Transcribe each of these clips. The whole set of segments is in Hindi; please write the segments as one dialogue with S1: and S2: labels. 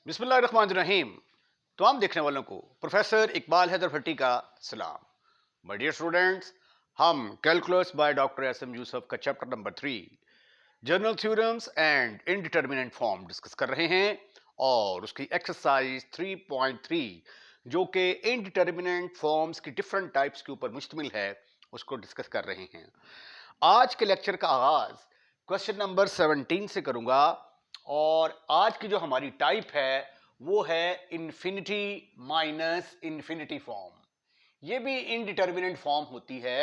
S1: बिस्मिल्लाहिर्रहमानिर्रहीम। तमाम देखने वालों को प्रोफेसर इकबाल हैदर भट्टी का सलाम। माय डियर स्टूडेंट्स, हम calculus by doctor S M Yusuf का chapter number 3 general theorems and indeterminate form discuss कर रहे हैं और उसकी एक्सरसाइज 3.3 जो कि इनडिटरमिनेंट फॉर्म्स की डिफरेंट टाइप्स के ऊपर मुश्तमिल है उसको डिस्कस कर रहे हैं। आज के लेक्चर का आगाज क्वेश्चन नंबर 17 से करूंगा और आज की जो हमारी टाइप है वो है इन्फिनिटी माइनस इन्फिनिटी फॉर्म। ये भी इनडिटर्मिनेंट फॉर्म होती है।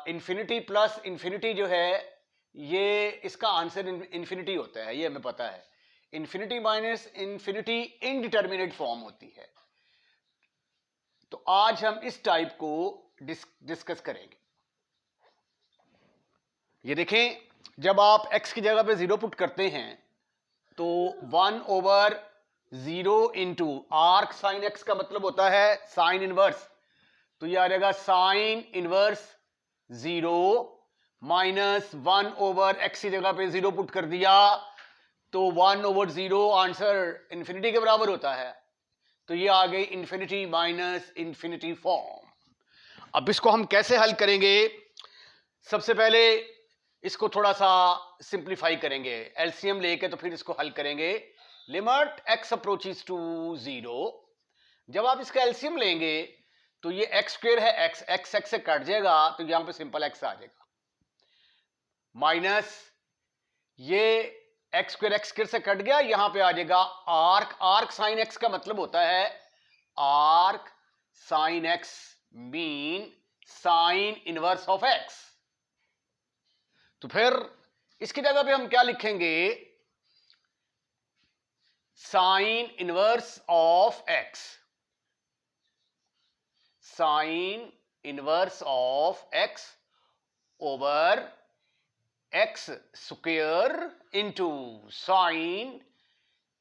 S1: इन्फिनिटी प्लस इन्फिनिटी जो है ये इसका आंसर इन्फिनिटी होता है, ये हमें पता है। Infinity minus infinity indeterminate form होती है। तो आज हम इस टाइप को डिस्कस करेंगे। ये देखें, जब आप x की जगह पे 0 पुट करते हैं तो 1/0 इंटू आर्क साइन x का मतलब होता है साइन इनवर्स। तो ये आ जाएगा साइन इनवर्स 0 माइनस 1/x की जगह पे 0 पुट कर दिया तो 1/0 आंसर इंफिनिटी के बराबर होता है। तो ये आ गई इंफिनिटी माइनस इंफिनिटी फॉर्म। अब इसको हम कैसे हल करेंगे? सबसे पहले इसको थोड़ा सा सिंप्लीफाई करेंगे, एलसीएम लेके तो फिर इसको हल करेंगे। Limit x approaches to 0। जब आप इसका एलसीएम लेंगे तो ये x स्क्वायर है, x से कट जाएगा तो यहां पे सिंपल x आ जाएगा, माइनस ये x स्क्वायर से कट गया, यहां पे आ जाएगा आर्क साइन x का मतलब होता है arc sine x mean sine inverse of x। तो फिर इसकी जगह पे हम क्या लिखेंगे? Sine inverse of x, sine inverse of x over x square into sine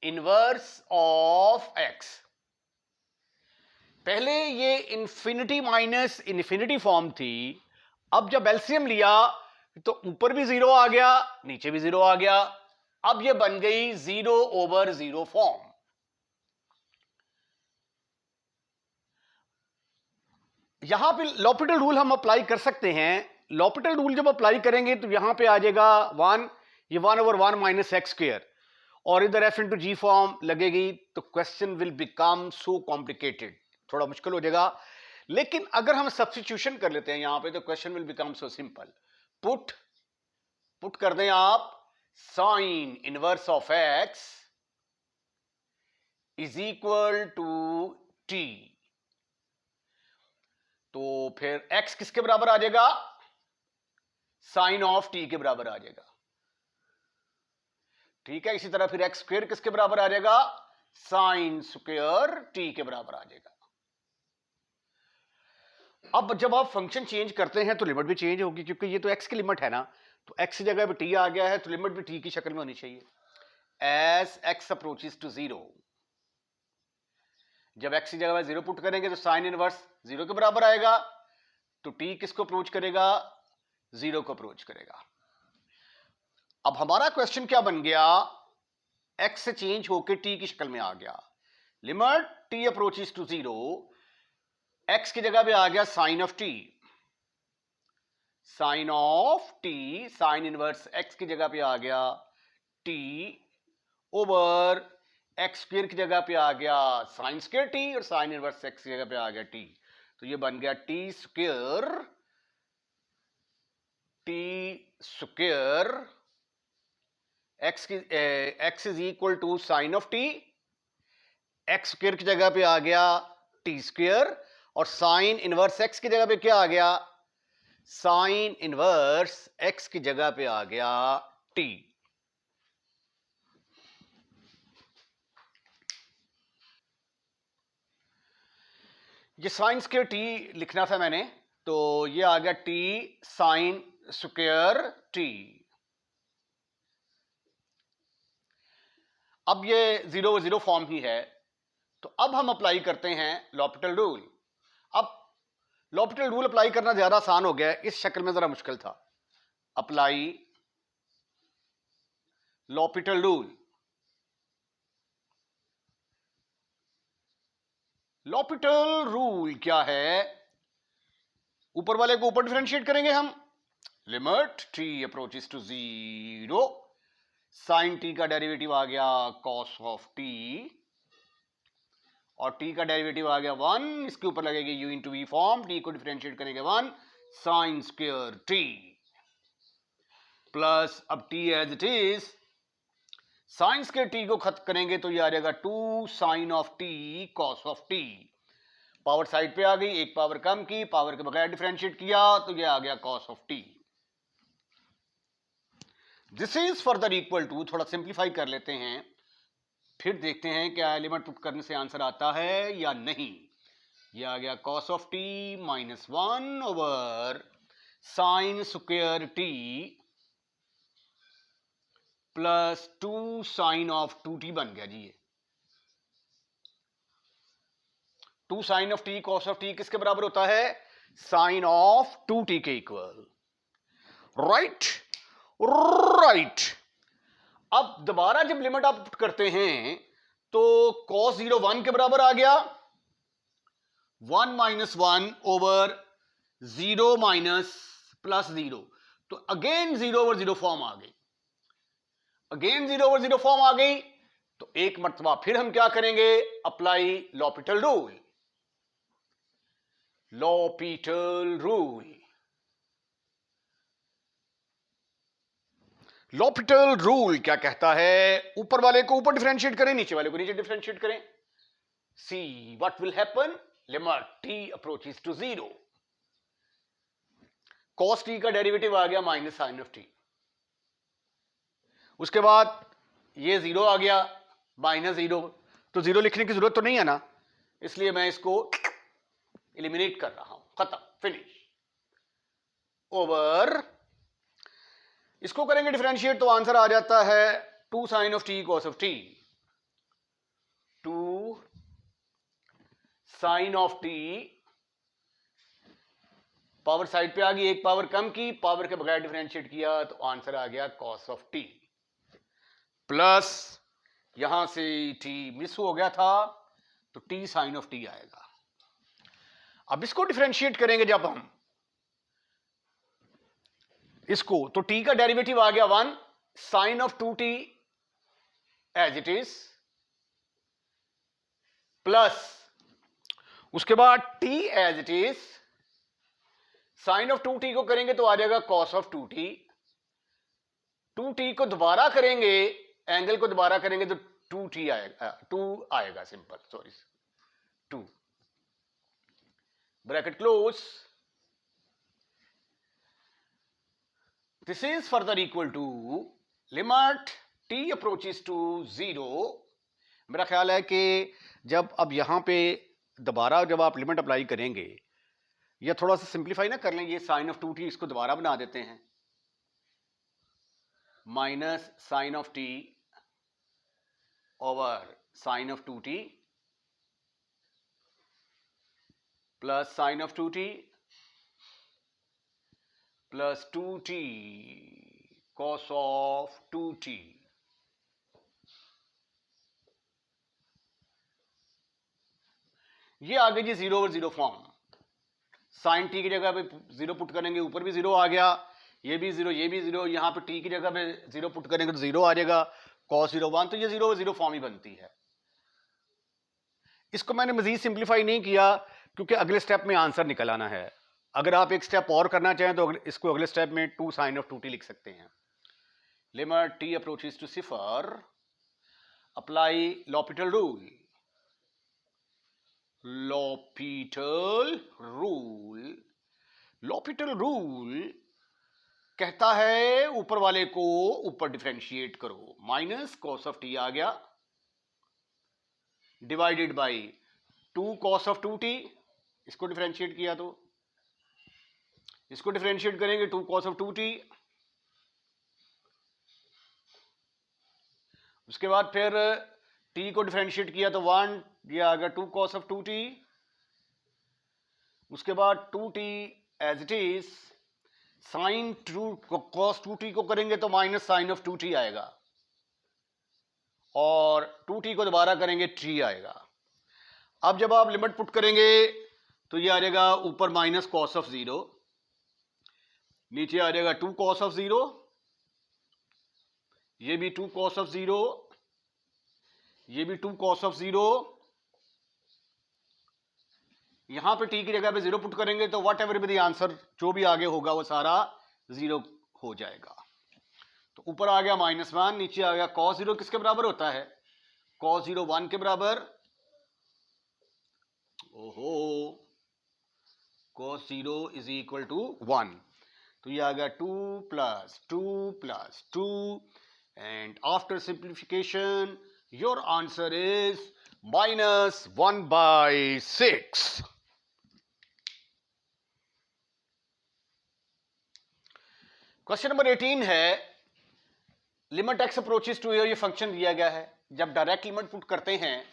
S1: inverse of x। पहले ये इंफिनिटी माइनस इंफिनिटी फॉर्म थी। अब जब एलसीएम लिया तो ऊपर भी 0 आ गया, नीचे भी 0 आ गया। अब ये बन गई 0/0 फॉर्म। यहां पे लॉपिटल रूल हम अप्लाई कर सकते हैं। लॉपिटल रूल जब अप्लाई करेंगे तो यहां पे आ जाएगा 1, ये 1/1 माइनस एक्स स्क्वायर और इधर f इंटू जी फॉर्म लगेगी तो question will become so complicated, थोड़ा मुश्किल हो जाएगा। लेकिन अगर हम सब्स्टिट्यूशन कर लेते हैं यहां पे तो question will become so simple. Put कर दें आप sine inverse of x is equal to t। तो फिर x किसके बराबर आ जाएगा? साइन ऑफ t के बराबर आ जाएगा। ठीक है, इसी तरह फिर x स्क्वायर किसके बराबर आ जाएगा? साइन स्क्वायर t के बराबर आ जाएगा। अब जब आप फंक्शन चेंज करते हैं तो लिमिट भी चेंज होगी, क्योंकि ये तो x की लिमिट है ना। तो x की जगह पे t आ गया है तो लिमिट भी t की शक्ल में होनी चाहिए। एज x अप्रोचेस टू 0, जब x की जगह पे 0 पुट करेंगे तो साइन इनवर्स 0 के बराबर आएगा। तो t किसको अप्रोच करेगा? 0 को अप्रोच करेगा। अब हमारा क्वेश्चन क्या बन गया? x से चेंज होकर t की शक्ल में आ गया। Limit t approaches to 0, x की जगह पे आ गया sine of t, sine of t, sine inverse x की जगह पे आ गया t ओवर x स्क्वायर की जगह पे आ गया साइन स्क्वायर t और साइन इनवर्स x की जगह पे आ गया t। तो ये बन गया t square x is equal to sine of t, x square की जगह पे आ गया t स्क्वायर और साइन इनवर्स x की जगह पे क्या आ गया? साइन इनवर्स x की जगह पे आ गया t। ये साइन स्क्वायर t लिखना था मैंने, तो ये आ गया t साइन स्क्वायर t। अब ये 0/0 फॉर्म ही है। तो अब हम अप्लाई करते हैं लॉपिटल रूल। अब लॉपिटल रूल अप्लाई करना ज्यादा आसान हो गया, इस शक्ल में जरा मुश्किल था। Apply L'Hopital rule. L'Hopital rule क्या है? ऊपर वाले को ऊपर डिफरेंशिएट करेंगे हम, limit t approaches to 0, sine t का डेरिवेटिव आ गया cos ऑफ t, और t का डेरिवेटिव आ गया 1, इसके ऊपर लगेगी u into v form, t को डिफरेंशिएट करेंगे 1 साइन स्क्वायर t, प्लस अब t as it is, sine square t को खत्म करेंगे तो ये आ जाएगा 2 sine of t cos of t, power side पे आ गई, एक पावर कम की, पावर के बगैर डिफरेंशिएट किया तो ये आ गया cos of t। This is further equal to, थोड़ा सिंप्लीफाई कर लेते हैं, फिर देखते हैं क्या एलिमेंट पुट करने से आंसर आता है या नहीं। ये आ गया cos of t minus 1 over sine square t plus 2 sine of 2t बन गया जी। ये 2 sine of t cos of t किसके बराबर होता है? साइन ऑफ 2t के इक्वल, राइट राइट। अब दोबारा जब लिमिट आप पुट करते हैं तो cos 0 1 के बराबर आ गया, 1 माइनस 1 ओवर 0 माइनस प्लस 0, तो अगेन 0 ओवर 0 फॉर्म आ गई, अगेन 0 ओवर 0 फॉर्म आ गई, तो एक मर्तबा फिर हम क्या करेंगे? Apply L'Hopital rule, L'Hopital rule, L'Hopital rule क्या कहता है? ऊपर वाले को ऊपर डिफरेंशिएट करें, नीचे वाले को नीचे डिफरेंशिएट करें। See what will happen, limit t approaches to 0, cos t का डेरिवेटिव आ गया माइनस साइन ऑफ t, उसके बाद ये 0 आ गया माइनस 0, तो 0 लिखने की जरूरत तो नहीं है ना, इसलिए मैं इसको एलिमिनेट कर रहा हूं, खत्म, फिनिश, ओवर, इसको करेंगे डिफरेंशिएट तो आंसर आ जाता है 2 sine of t cos of t, 2 sine of t, power side पे आ गई, एक पावर कम की, पावर के बगैर डिफरेंशिएट किया तो आंसर आ गया cos ऑफ t, प्लस यहां से t मिस हो गया था तो t साइन ऑफ t आएगा। अब इसको डिफरेंशिएट करेंगे जब हम इसको, तो t का डेरिवेटिव आ गया 1 sine of 2t as it is, plus उसके बाद t as it is, sine of 2t को करेंगे तो आ जाएगा cos ऑफ 2t, 2t को दोबारा करेंगे, एंगल को दोबारा करेंगे तो 2t आएगा, 2 आएगा, simple, sorry 2, bracket close, this is further equal to limit t approaches to 0। मेरा ख्याल है कि जब अब यहां पे दोबारा जब आप लिमिट अप्लाई करेंगे, या थोड़ा सा सिंप्लीफाई ना कर लें, ये साइन ऑफ 2t इसको दोबारा बना देते हैं, minus sine of t over sine of 2t plus sine of 2t plus 2t cos of 2t, ये आ गई जी 0 ओवर 0 फॉर्म, साइन t की जगह पे 0 पुट करेंगे, ऊपर भी 0 आ गया, ये भी 0, ये भी 0, यहां पे t की जगह पे 0 पुट करेंगे तो 0 आ जाएगा, cos 0 1, तो ये 0 ओवर 0 फॉर्म ही बनती है। इसको मैंने मजीद सिंप्लीफाई नहीं किया क्योंकि अगले स्टेप में आंसर निकल आना है। अगर आप एक स्टेप और करना चाहें तो इसको अगले स्टेप में 2 साइन ऑफ 2t लिख सकते हैं। Limit t approaches to 0, apply L'Hopital rule, L'Hopital rule, L'Hopital rule कहता है ऊपर वाले को ऊपर डिफरेंशिएट करो, माइनस cos ऑफ t आ गया divided by 2 cos of 2t, इसको डिफरेंशिएट किया तो इसको डिफरेंशिएट करेंगे 2 cos ऑफ 2t, उसके बाद फिर t को डिफरेंशिएट किया तो 1, ये आ गया 2 cos ऑफ 2t, उसके बाद 2t as it is, sine 2 cos 2t को करेंगे तो माइनस साइन ऑफ 2t आएगा, और 2t को दोबारा करेंगे 3 आएगा। अब जब आप लिमिट पुट करेंगे तो ये आ जाएगा ऊपर माइनस कॉस ऑफ 0, नीचे आ जाएगा 2 कॉस ऑफ 0, ये भी 2 कॉस ऑफ 0, ये भी 2 कॉस ऑफ 0। यहां पे t की जगह पे 0 पुट करेंगे तो what ever be the answer, जो भी आगे होगा वो सारा 0 हो जाएगा। तो ऊपर आ गया -1, नीचे आ गया cos 0 किसके बराबर होता है? cos 0 1 के बराबर। ओहो, cos 0 इज इक्वल टू 1। तो ये आ गया 2 + 2 + 2 and after simplification your answer is -1/6। Question number 18 है, लिमिट x अप्रोचेस टू ए, ये फंक्शन दिया गया है। जब डायरेक्ट लिमिट पुट करते हैं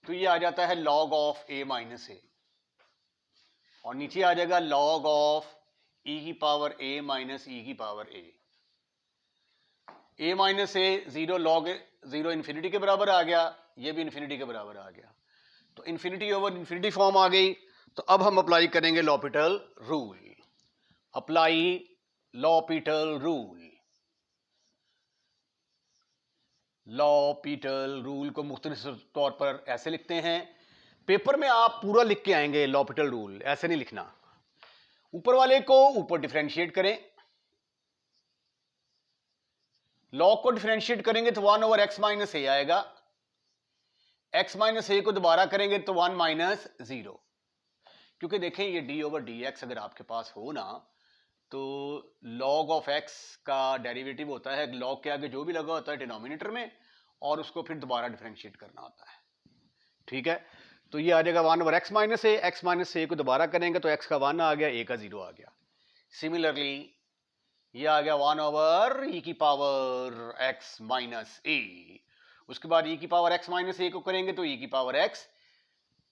S1: तो ये आ जाता है log ऑफ a माइनस ए, और नीचे आ जाएगा log ऑफ e की पावर a माइनस e की power a। a minus A 0 log 0 infinity के बराबर आ गया, ये भी इन्फिनिटी के बराबर आ गया, तो इन्फिनिटी ओवर इन्फिनिटी फॉर्म आ गई। तो अब हम अप्लाई करेंगे L'Hôpital rule. Apply L'Hopital rule. L'Hopital rule को मुख्तलिफ तौर पर ऐसे लिखते हैं, पेपर में आप पूरा लिख के आएंगे लॉपिटल रूल, ऐसे नहीं लिखना। ऊपर वाले को ऊपर डिफरेंशिएट करें, लॉग को डिफरेंशिएट करेंगे तो 1 ओवर x माइनस ए आएगा, x माइनस ए को दोबारा करेंगे तो 1 माइनस 0। क्योंकि देखें ये d ओवर डी एक्स अगर आपके पास हो ना, तो log ऑफ x का डेरिवेटिव होता है log के आगे जो भी लगा होता है डिनोमिनेटर में, और उसको फिर दोबारा डिफरेंशिएट करना होता है। ठीक है, तो ये आ जाएगा 1 ओवर x माइनस ए, x माइनस ए को दोबारा करेंगे तो x का 1 आ गया, a का 0 आ गया। सिमिलरली ये आ गया 1 ओवर e की पावर x माइनस ए, उसके बाद e की पावर x माइनस ए को करेंगे तो e की पावर x,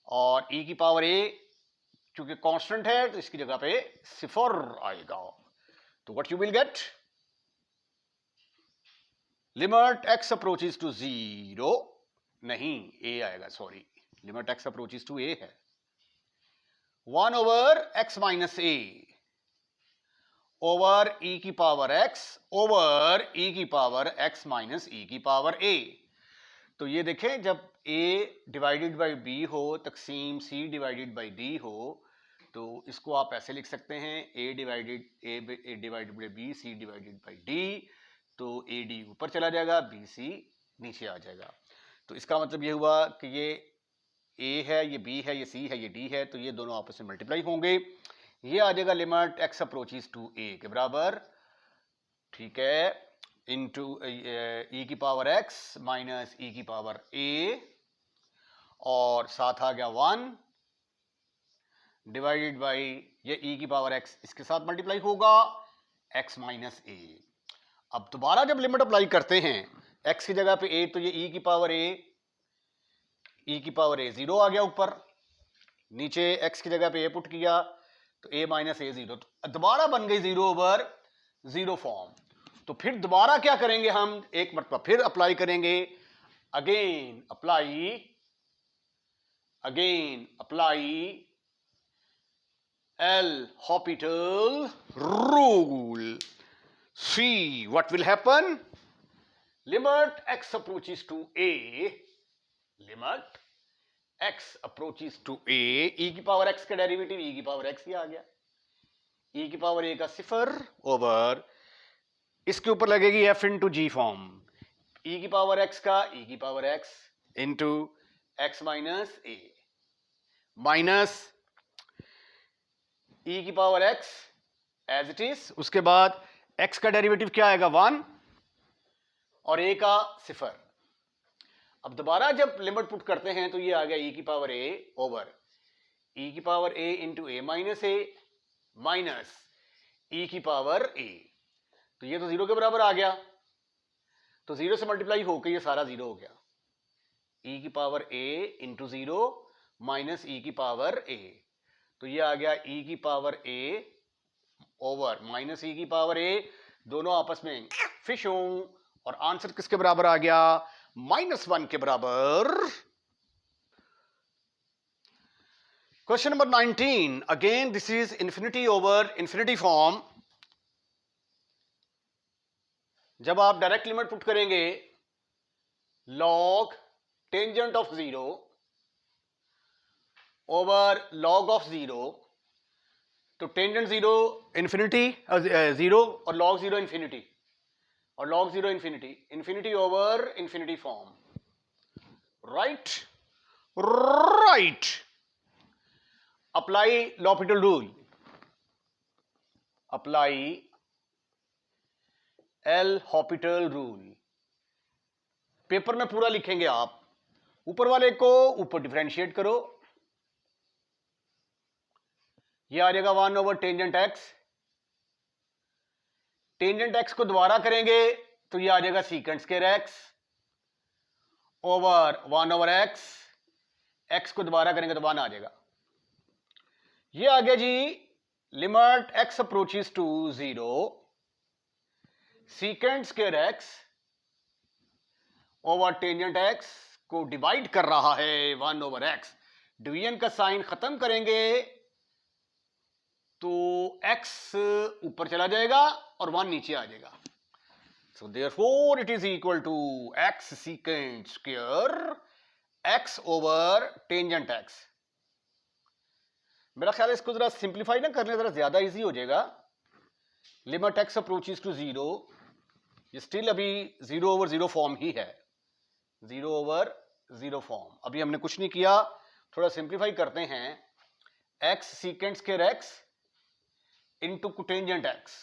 S1: और e की पावर a चूंकि कांस्टेंट है तो इसकी जगह पे 0 आएगा। तो what you will get, limit x approaches to 0, नहीं a आएगा, sorry, limit x approaches to a है 1 over x minus a over e की पावर x ओवर e की पावर x माइनस e की पावर a। तो ये देखें, जब a डिवाइडेड बाई b हो, तकसीम c डिवाइडेड बाई d हो, तो इसको आप ऐसे लिख सकते हैं a divided by b, c divided by d। तो ad ऊपर चला जाएगा, bc नीचे आ जाएगा। तो इसका मतलब ये हुआ कि ये a है, ये b है, ये c है, ये d है, तो ये दोनों आपस में मल्टीप्लाई होंगे। ये आ जाएगा limit x approaches to a के बराबर, ठीक है, इनटू e की पावर x माइनस e की पावर a, और साथ आ गया 1 डिवाइडेड बाई ये e की पावर x, इसके साथ मल्टीप्लाई होगा x माइनस a। अब दोबारा जब लिमिट अप्लाई करते हैं x की जगह पे a, तो ये e की पावर a 0 आ गया ऊपर, नीचे x की जगह पे a पुट किया तो a माइनस a 0, तो दोबारा बन गई 0 ओवर 0 फॉर्म। तो फिर दोबारा क्या करेंगे, हम एक मरतबा फिर अप्लाई करेंगे, again apply L Hôpital rule. See what will happen, limit x approaches to a, limit x approaches to a, e की पावर x का डेरिवेटिव e की पावर x ही आ गया, e की पावर a का 0 ओवर इसके ऊपर लगेगी f into g form, e की पावर x का e की power x into x minus a minus e की power x as it is, उसके बाद x का डेरिवेटिव क्या आएगा 1 और a का 0। अब दोबारा जब लिमिट पुट करते हैं तो ये आ गया e की पावर a ओवर e की power a into a minus a minus e की पावर a, तो ये तो 0 के बराबर आ गया, तो 0 से मल्टीप्लाई होकर ये सारा 0 हो गया, e की power a into 0 minus e की पावर a, तो ये आ गया e की power a over minus e की पावर a, दोनों आपस में फिश हो, और आंसर किसके बराबर आ गया, -1 के बराबर। Question number 19, again this is infinity over infinity form. जब आप डायरेक्ट लिमिट पुट करेंगे log tangent of 0 over log of 0, तो टेंजेंट 0 इंफिनिटी 0 और log 0 इंफिनिटी, और log 0 infinity, infinity over infinity form. Right right, apply l'Hopital rule, apply l'Hopital rule. Paper में पूरा लिखेंगे आप, ऊपर वाले को ऊपर डिफरेंशिएट करो, ये आ जाएगा 1 over tangent x, tangent x को दोबारा करेंगे तो ये आ जाएगा secant square x over 1 over x, x को दोबारा करेंगे तो 1 आ जाएगा। ये आ गया जी limit x approaches to 0, secant square x over tangent x को डिवाइड कर रहा है 1 ओवर एक्स। डिवीजन का साइन खत्म करेंगे तो x ऊपर चला जाएगा और 1 नीचे आ जाएगा। So therefore it is equal to x secant square x over tangent x। मेरा ख्याल है इसको जरा सिंप्लीफाई ना करने जरा ज्यादा इजी हो जाएगा। लिमिट x अप्रोचेस टू 0, ये स्टिल अभी 0 ओवर 0 फॉर्म ही है, 0 ओवर 0 फॉर्म। अभी हमने कुछ नहीं किया, थोड़ा सिंप्लीफाई करते हैं। x secant square x into cotangent x.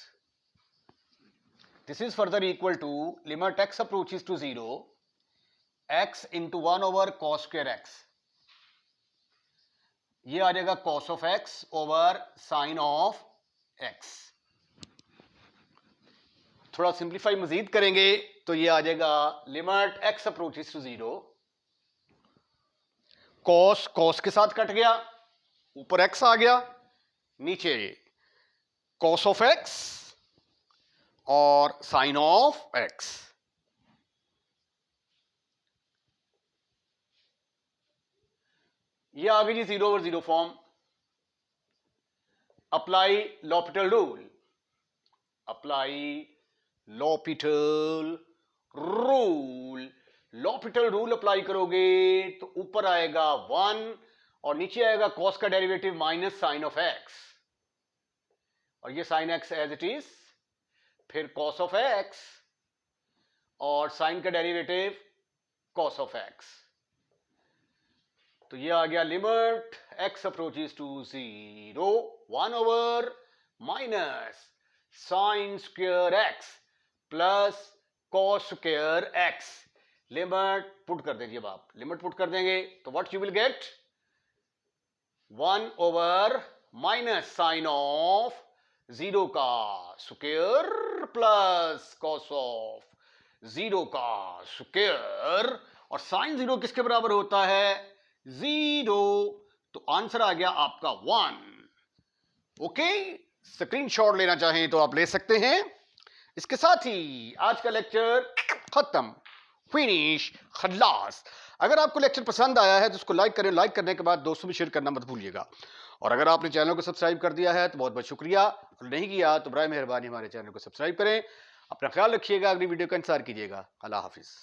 S1: This is further equal to limit x approaches to 0, x into 1 over cos square x. ये आ जाएगा cos of x over sin of x. थोड़ा सिंप्लीफाई मजीद करेंगे तो ये आ जाएगा limit x approaches to 0, cos cos के साथ कट गया, ऊपर x आ गया, नीचे cos of x और sin of x। ये आ गई जी 0 over 0 form. Apply l'Hopital rule, apply l'Hopital rule. l'Hopital rule apply करोगे तो ऊपर आएगा 1 और नीचे आएगा cos का derivative minus sine of x, और ये sine x as it is, फिर cos ऑफ x और साइन का डेरिवेटिव cos ऑफ x। तो ये आ गया limit x approaches to 0, 1 over minus sine square x plus cos square x। Limit put कर देंगे, अब आप लिमिट पुट कर देंगे तो what you will get, 1 over minus sine of 0 का स्क्वायर प्लस कॉस ऑफ 0 का स्क्वायर, और साइन 0 किसके बराबर होता है, 0। तो आंसर आ गया आपका 1। ओके, स्क्रीनशॉट लेना चाहें तो आप ले सकते हैं। इसके साथ ही आज का लेक्चर खत्म, फिनिश, खल्लास। अगर आपको लेक्चर पसंद आया है तो उसको लाइक करें, लाइक करने के बाद दोस्तों में शेयर करना मत भूलिएगा, और अगर आपने चैनल को सब्सक्राइब कर दिया है तो बहुत बहुत शुक्रिया, और नहीं किया तो बराए मेहरबानी हमारे चैनल को सब्सक्राइब करें। अपना ख्याल रखिएगा, अगली वीडियो का इंतजार कीजिएगा। अल्लाह हाफिज।